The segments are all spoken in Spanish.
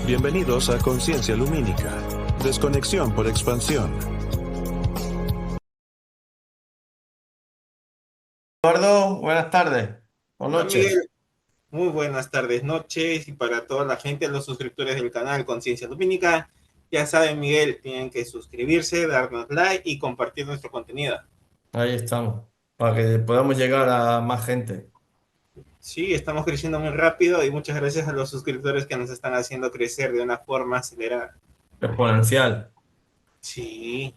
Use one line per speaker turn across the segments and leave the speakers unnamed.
Bienvenidos a Conciencia Lumínica. Desconexión por expansión.
Eduardo, buenas tardes o
Hola
noches.
Miguel, muy buenas tardes, noches y para toda la gente, los suscriptores del canal Conciencia Lumínica, ya saben Miguel, tienen que suscribirse, darnos like y compartir nuestro contenido.
Ahí estamos, para que podamos llegar a más gente.
Sí, estamos creciendo muy rápido y muchas gracias a los suscriptores que nos están haciendo crecer de una forma acelerada.
Exponencial.
Sí,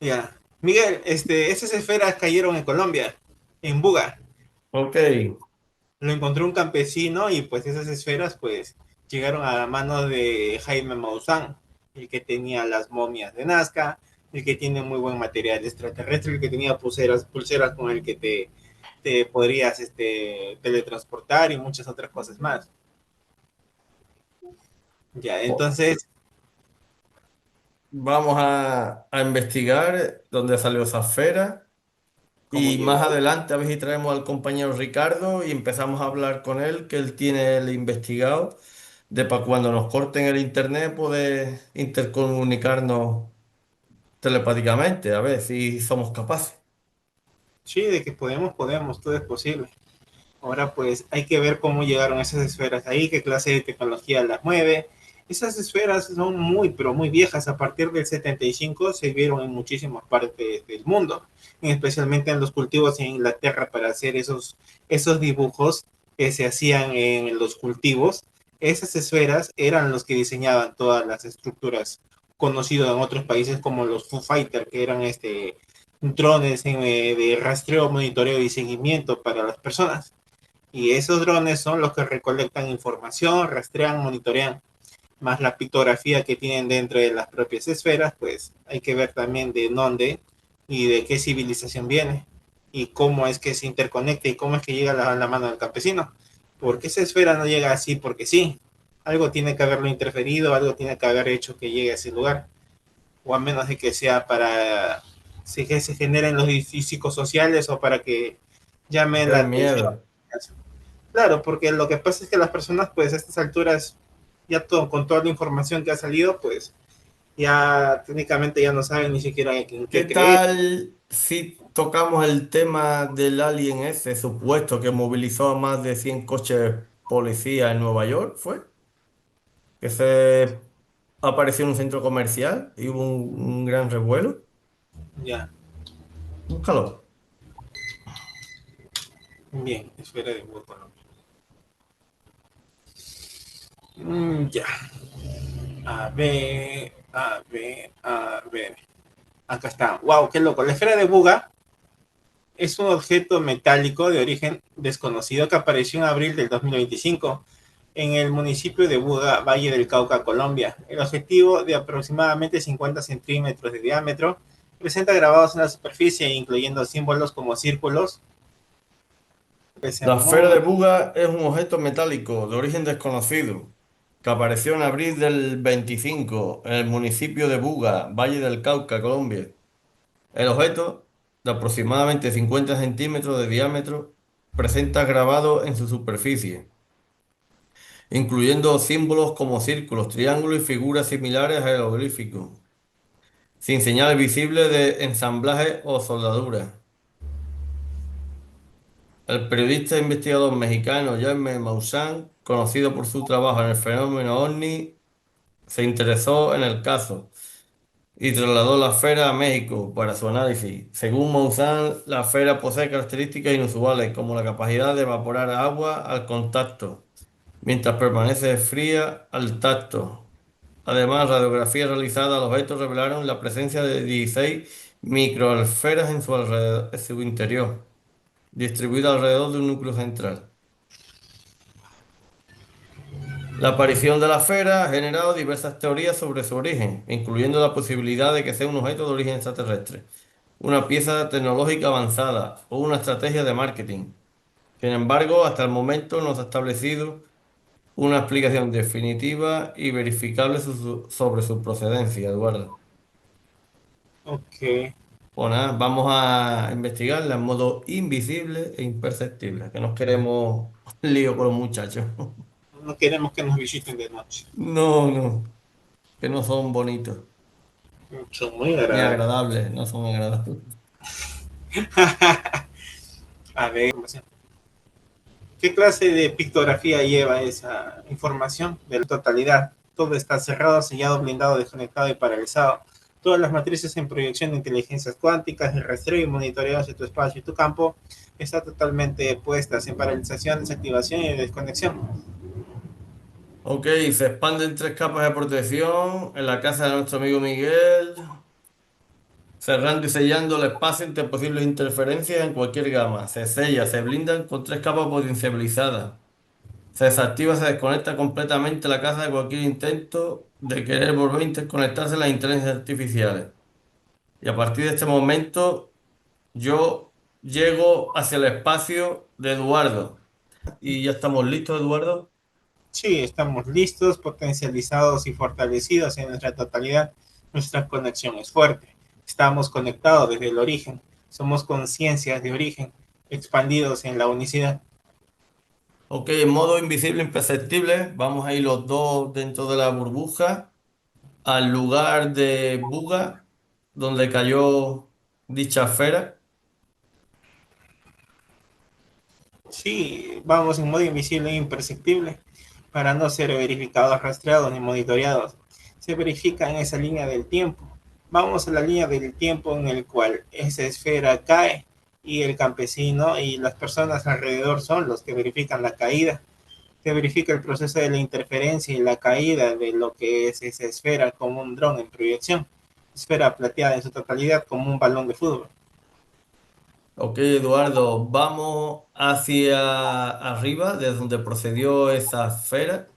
ya. Miguel, esas esferas cayeron en Colombia, en Buga.
Ok.
Lo encontró un campesino y pues esas esferas pues llegaron a la mano de Jaime Maussan, el que tenía las momias de Nazca, el que tiene muy buen material extraterrestre, el que tenía pulseras con el que te podrías teletransportar y muchas otras cosas más. Ya, entonces,
Vamos a investigar dónde salió esa esfera
¿cómo
y más
llegó?
adelante a ver si traemos al compañero Ricardo y empezamos a hablar con él, que él tiene el investigado, de para cuando nos corten el internet poder intercomunicarnos telepáticamente, a ver si somos capaces.
Sí, de que podemos, todo es posible. Ahora pues hay que ver cómo llegaron esas esferas ahí, qué clase de tecnología las mueve. Esas esferas son muy, pero muy viejas. A partir del 75 se vieron en muchísimas partes del mundo, especialmente en los cultivos en Inglaterra para hacer esos dibujos que se hacían en los cultivos. Esas esferas eran los que diseñaban todas las estructuras conocidas en otros países como los Foo Fighters, que eran drones de rastreo, monitoreo y seguimiento para las personas. Y esos drones son los que recolectan información, rastrean, monitorean, más la pictografía que tienen dentro de las propias esferas, pues hay que ver también de dónde y de qué civilización viene y cómo es que se interconecta y cómo es que llega a la mano del campesino. Porque esa esfera no llega así porque sí. Algo tiene que haberlo interferido, algo tiene que haber hecho que llegue a ese lugar. O a menos de que sea para que se generen los físicos sociales o para que llamen
Qué
la atención.
miedo.
Claro, porque lo que pasa es que las personas, pues a estas alturas, ya todo, con toda la información que ha salido, pues ya técnicamente ya no saben ni siquiera en
¿Qué
qué creer.
tal si tocamos el tema del alien ese supuesto que movilizó a más de 100 coches policía en Nueva York? ¿Fue? Que se apareció en un centro comercial y hubo un gran revuelo.
Ya,
Búscalo.
bien, esfera de Colombia. Ya, a ver. Acá está. Wow, qué loco. La esfera de Buga es un objeto metálico de origen desconocido que apareció en abril del 2025 en el municipio de Buga, Valle del Cauca, Colombia. El objetivo de aproximadamente 50 centímetros de diámetro presenta grabados en la superficie, incluyendo símbolos como círculos,
La esfera de
pesemón.
Buga es un objeto metálico de origen desconocido que apareció en abril del 25 en el municipio de Buga, Valle del Cauca, Colombia. El objeto, de aproximadamente 50 centímetros de diámetro, presenta grabado en su superficie, incluyendo símbolos como círculos, triángulos y figuras similares a jeroglíficos, sin señales visibles de ensamblaje o soldadura. El periodista e investigador mexicano Jaime Maussan, conocido por su trabajo en el fenómeno OVNI, se interesó en el caso y trasladó la esfera a México para su análisis. Según Maussan, la esfera posee características inusuales como la capacidad de evaporar agua al contacto, mientras permanece fría al tacto. Además, radiografías realizadas al objeto revelaron la presencia de 16 microesferas en en su interior, distribuidas alrededor de un núcleo central. La aparición de la esfera ha generado diversas teorías sobre su origen, incluyendo la posibilidad de que sea un objeto de origen extraterrestre, una pieza tecnológica avanzada o una estrategia de marketing. Sin embargo, hasta el momento no se ha establecido una explicación definitiva y verificable sobre su procedencia, Eduardo.
Ok,
Pues nada, vamos a investigarla en modo invisible e imperceptible, que no queremos lío con los muchachos.
No queremos que nos visiten de noche.
No, no, que no son bonitos,
Son muy
ni
agradables.
agradables, no son agradables.
A ver, ¿qué clase de pictografía lleva esa información de la totalidad? Todo está cerrado, sellado, blindado, desconectado y paralizado. Todas las matrices en proyección de inteligencias cuánticas, de rastreo y monitoreo de tu espacio y tu campo están totalmente puestas en paralización, desactivación y desconexión.
Ok, se expanden 3 capas de protección en la casa de nuestro amigo Miguel, cerrando y sellando el espacio ante posibles interferencias en cualquier gama. Se sella, se blindan con 3 capas potencializadas. Se desactiva, se desconecta completamente la casa de cualquier intento de querer volver a interconectarse a las inteligencias artificiales. Y a partir de este momento, yo llego hacia el espacio de Eduardo. Y ya estamos listos, Eduardo.
Sí, estamos listos, potencializados y fortalecidos en nuestra totalidad. Nuestra conexión es fuerte. Estamos conectados desde el origen. Somos conciencias de origen, expandidos en la unicidad.
Ok, en modo invisible imperceptible, vamos a ir los dos dentro de la burbuja al lugar de Buga, donde cayó dicha esfera.
Sí, vamos en modo invisible e imperceptible para no ser verificados, rastreados ni monitoreados. Se verifica en esa línea del tiempo. Vamos a la línea del tiempo en el cual esa esfera cae y el campesino y las personas alrededor son los que verifican la caída. Se verifica el proceso de la interferencia y la caída de lo que es esa esfera como un dron en proyección. Esfera plateada en su totalidad como un balón de fútbol.
Ok, Eduardo, vamos hacia arriba, desde donde procedió esa esfera,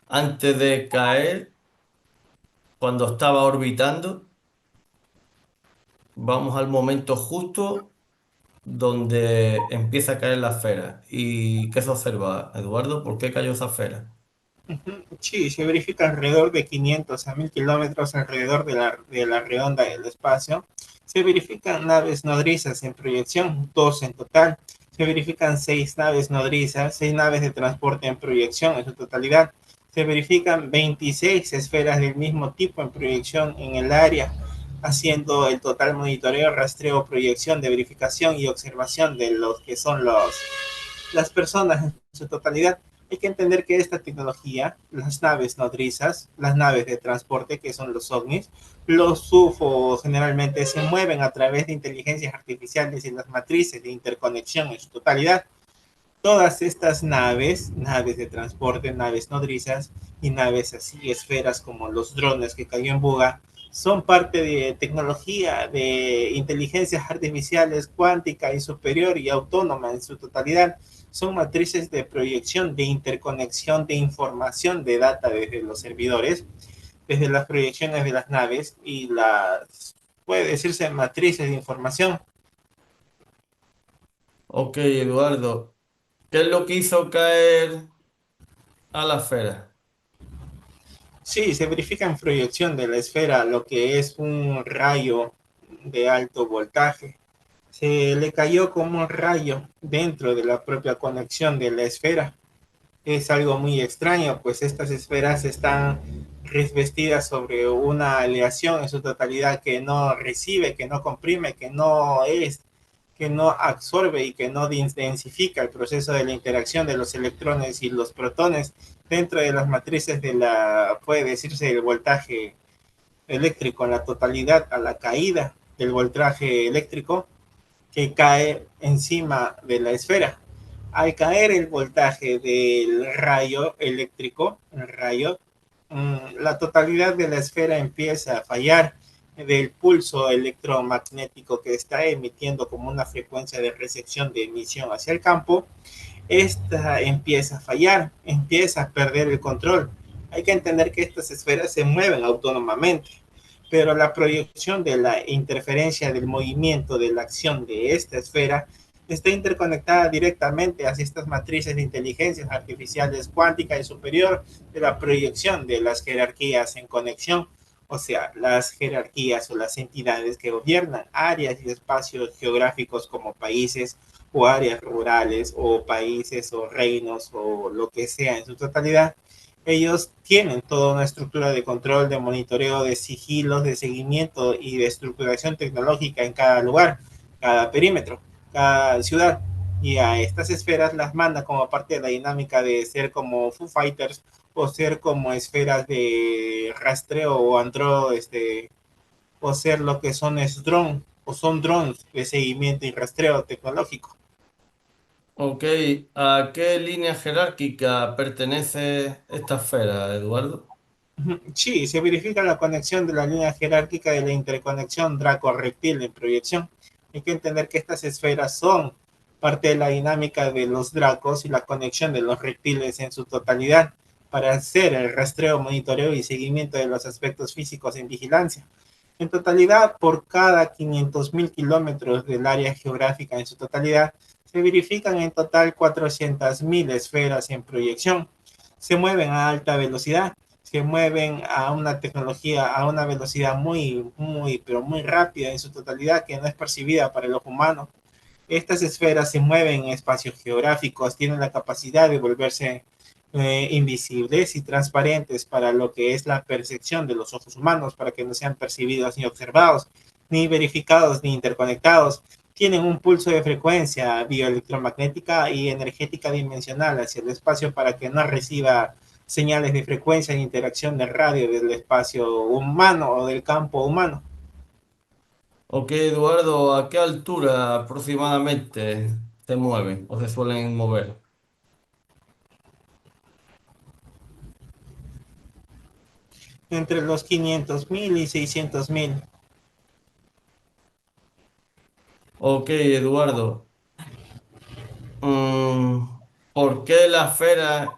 antes de caer, cuando estaba orbitando. Vamos al momento justo donde empieza a caer la esfera. ¿Y qué se observa, Eduardo? ¿Por qué cayó esa esfera?
Sí, se verifica alrededor de 500 a 1000 kilómetros alrededor de la redonda del espacio. Se verifican naves nodrizas en proyección, 2 en total. Se verifican 6 naves nodrizas, 6 naves de transporte en proyección en su totalidad. Se verifican 26 esferas del mismo tipo en proyección en el área, haciendo el total monitoreo, rastreo, proyección de verificación y observación de los que son las personas en su totalidad. Hay que entender que esta tecnología, las naves nodrizas, las naves de transporte, que son los ovnis, los UFO generalmente se mueven a través de inteligencias artificiales y las matrices de interconexión en su totalidad. Todas estas naves, naves de transporte, naves nodrizas y naves así, esferas como los drones que cayó en Buga, son parte de tecnología de inteligencias artificiales cuántica y superior y autónoma en su totalidad. Son matrices de proyección, de interconexión, de información de data desde los servidores, desde las proyecciones de las naves y las, puede decirse, matrices de información.
Ok, Eduardo, ¿qué es lo que hizo caer a la esfera?
Sí, se verifica en proyección de la esfera lo que es un rayo de alto voltaje. Se le cayó como un rayo dentro de la propia conexión de la esfera. Es algo muy extraño, pues estas esferas están revestidas sobre una aleación en su totalidad que no recibe, que no comprime, que no absorbe y que no densifica el proceso de la interacción de los electrones y los protones dentro de las matrices de la, puede decirse, el voltaje eléctrico en la totalidad, a la caída del voltaje eléctrico que cae encima de la esfera. Al caer el voltaje del rayo eléctrico, el rayo, la totalidad de la esfera empieza a fallar del pulso electromagnético que está emitiendo como una frecuencia de recepción de emisión hacia el campo. Esta empieza a fallar, empieza a perder el control. Hay que entender que estas esferas se mueven autónomamente, pero la proyección de la interferencia del movimiento de la acción de esta esfera está interconectada directamente hacia estas matrices de inteligencias artificiales cuántica y superior de la proyección de las jerarquías en conexión, o sea, las jerarquías o las entidades que gobiernan áreas y espacios geográficos como países o áreas rurales o países o reinos o lo que sea en su totalidad, ellos tienen toda una estructura de control, de monitoreo, de sigilos, de seguimiento y de estructuración tecnológica en cada lugar, cada perímetro, cada ciudad. Y a estas esferas las manda como parte de la dinámica de ser como Foo Fighters o ser como esferas de rastreo o andro, o ser lo que son es drone o son drones de seguimiento y rastreo tecnológico.
Ok, ¿a qué línea jerárquica pertenece esta esfera, Eduardo?
Sí, se verifica la conexión de la línea jerárquica de la interconexión Draco-Reptil en proyección. Hay que entender que estas esferas son parte de la dinámica de los dracos y la conexión de los reptiles en su totalidad para hacer el rastreo, monitoreo y seguimiento de los aspectos físicos en vigilancia. En totalidad, por cada 500.000 kilómetros del área geográfica en su totalidad, se verifican en total 400.000 esferas en proyección. Se mueven a alta velocidad, se mueven a una tecnología, a una velocidad pero muy rápida en su totalidad que no es percibida para el ojo humano. Estas esferas se mueven en espacios geográficos, tienen la capacidad de volverse invisibles y transparentes para lo que es la percepción de los ojos humanos, para que no sean percibidos ni observados, ni verificados, ni interconectados. Tienen un pulso de frecuencia bioelectromagnética y energética dimensional hacia el espacio para que no reciba señales de frecuencia de interacción de radio del espacio humano o del campo humano.
Ok, Eduardo, ¿a qué altura aproximadamente se mueven o se suelen mover?
Entre los 500.000 y 600.000.
Ok, Eduardo. ¿Por qué las esferas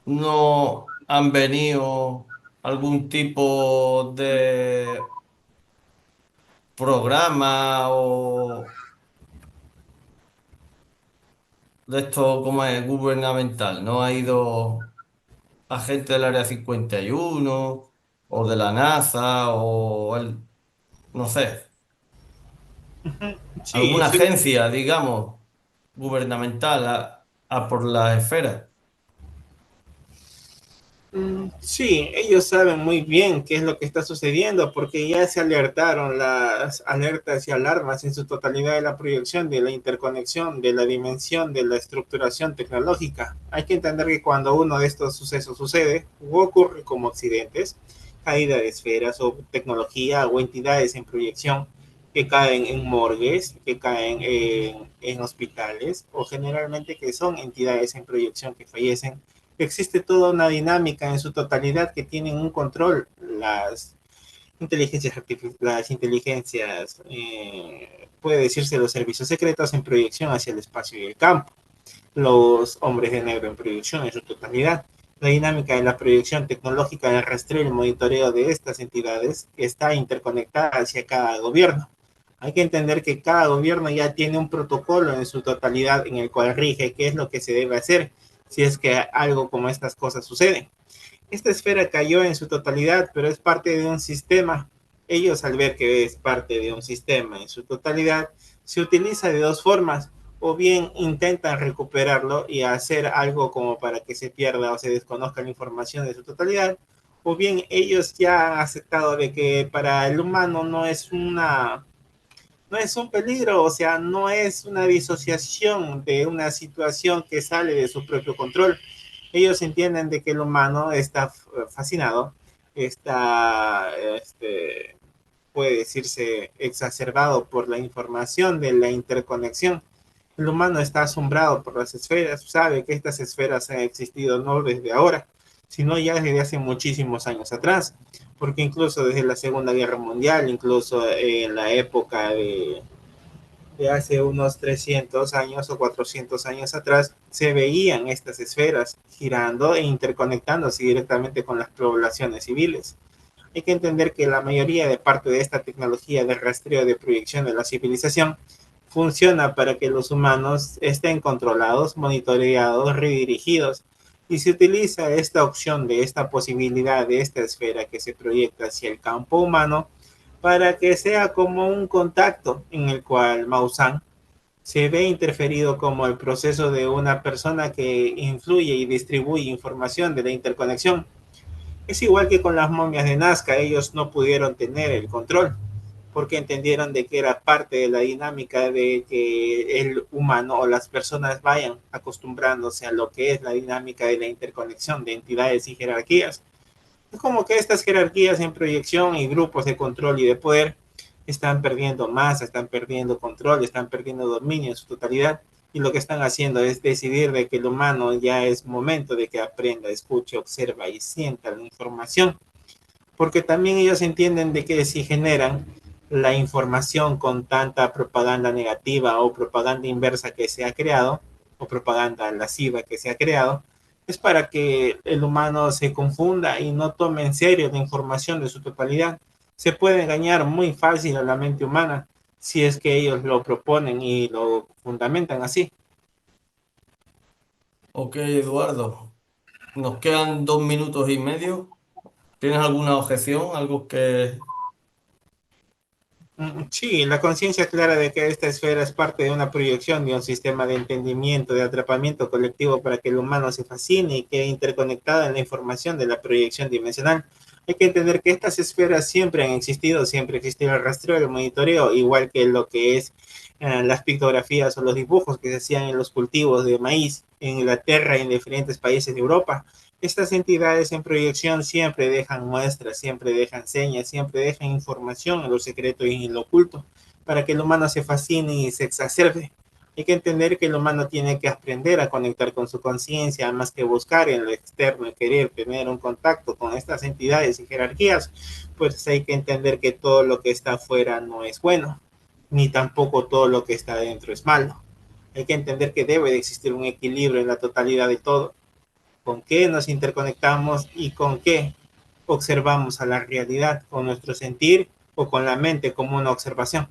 no han venido algún tipo de programa o de esto como es gubernamental? ¿No ha ido agente del Área 51 o de la NASA o no sé,
Sí,
alguna
sí.
agencia, digamos, gubernamental a por las esferas?
Sí, ellos saben muy bien qué es lo que está sucediendo porque ya se alertaron las alertas y alarmas en su totalidad de la proyección, de la interconexión, de la dimensión, de la estructuración tecnológica. Hay que entender que cuando uno de estos sucesos sucede, o ocurre como accidentes, caída de esferas o tecnología o entidades en proyección que caen en morgues, que caen en hospitales o generalmente que son entidades en proyección que fallecen, existe toda una dinámica en su totalidad que tienen un control las inteligencias, puede decirse los servicios secretos en proyección hacia el espacio y el campo, los hombres de negro en proyección en su totalidad. La dinámica de la proyección tecnológica del rastreo y el monitoreo de estas entidades está interconectada hacia cada gobierno. Hay que entender que cada gobierno ya tiene un protocolo en su totalidad en el cual rige qué es lo que se debe hacer si es que algo como estas cosas suceden. Esta esfera cayó en su totalidad, pero es parte de un sistema. Ellos, al ver que es parte de un sistema en su totalidad, se utiliza de dos formas. O bien intentan recuperarlo y hacer algo como para que se pierda o se desconozca la información de su totalidad, o bien ellos ya han aceptado de que para el humano no es un peligro, o sea, no es una disociación de una situación que sale de su propio control. Ellos entienden de que el humano está fascinado, está, puede decirse, exacerbado por la información de la interconexión. El humano está asombrado por las esferas, sabe que estas esferas han existido no desde ahora, sino ya desde hace muchísimos años atrás, porque incluso desde la Segunda Guerra Mundial, incluso en la época de hace unos 300 años o 400 años atrás, se veían estas esferas girando e interconectándose directamente con las poblaciones civiles. Hay que entender que la mayoría de parte de esta tecnología de rastreo de proyección de la civilización funciona para que los humanos estén controlados, monitoreados, redirigidos. Y se utiliza esta opción de esta posibilidad de esta esfera que se proyecta hacia el campo humano para que sea como un contacto en el cual Maussan se ve interferido como el proceso de una persona que influye y distribuye información de la interconexión. Es igual que con las momias de Nazca, ellos no pudieron tener el control porque entendieron de que era parte de la dinámica de que el humano o las personas vayan acostumbrándose a lo que es la dinámica de la interconexión de entidades y jerarquías. Es como que estas jerarquías en proyección y grupos de control y de poder están perdiendo masa, están perdiendo control, están perdiendo dominio en su totalidad, y lo que están haciendo es decidir de que el humano ya es momento de que aprenda, escuche, observa y sienta la información, porque también ellos entienden de que si generan la información con tanta propaganda negativa o propaganda inversa que se ha creado, o propaganda lasciva que se ha creado, es para que el humano se confunda y no tome en serio la información de su totalidad. Se puede engañar muy fácil a la mente humana si es que ellos lo proponen y lo fundamentan así.
Ok, Eduardo, nos quedan 2 minutos y medio. ¿Tienes alguna objeción? ¿Algo que...
Sí, la conciencia clara de que esta esfera es parte de una proyección de un sistema de entendimiento, de atrapamiento colectivo para que el humano se fascine y quede interconectado en la información de la proyección dimensional. Hay que entender que estas esferas siempre han existido, siempre existió el rastreo, el monitoreo, igual que lo que es las pictografías o los dibujos que se hacían en los cultivos de maíz en Inglaterra y en diferentes países de Europa. Estas entidades en proyección siempre dejan muestras, siempre dejan señas, siempre dejan información en lo secreto y en lo oculto para que el humano se fascine y se exacerbe. Hay que entender que el humano tiene que aprender a conectar con su conciencia, más que buscar en lo externo y querer tener un contacto con estas entidades y jerarquías, pues hay que entender que todo lo que está afuera no es bueno, ni tampoco todo lo que está adentro es malo. Hay que entender que debe de existir un equilibrio en la totalidad de todo, con qué nos interconectamos y con qué observamos a la realidad, con nuestro sentir o con la mente como una observación.